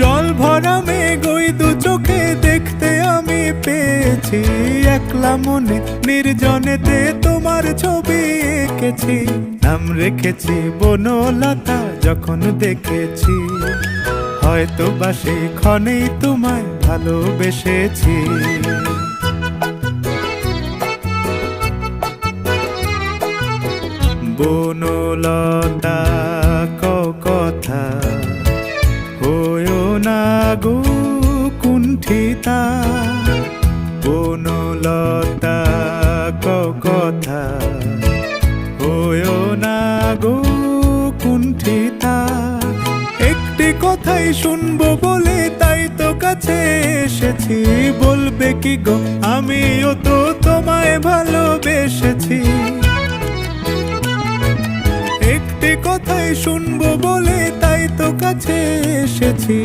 জল ভরা মেঘ ওই দু চোখে দেখতে আমি পেয়েছি, একলা মনে নির্জনেতে তোমার ছবি এঁকেছি। নাম রেখেছি বনলতা যখন দেখেছি, হয়তো বা সেই ক্ষণেই তোমায় ভালোবেসেছি। বনলতা কথা হয়ো না গো কুণ্ঠিতা, বনলতা কথা হয়ো না গো কুণ্ঠিতা। একটি কথাই শুনবো বলে তাই তো কাছে এসেছি, বলবে কি গো আমিও তো তোমায় ভালোবেসেছি। একটি কথাই শুনবো বলে তাই তো কাছে এসেছি,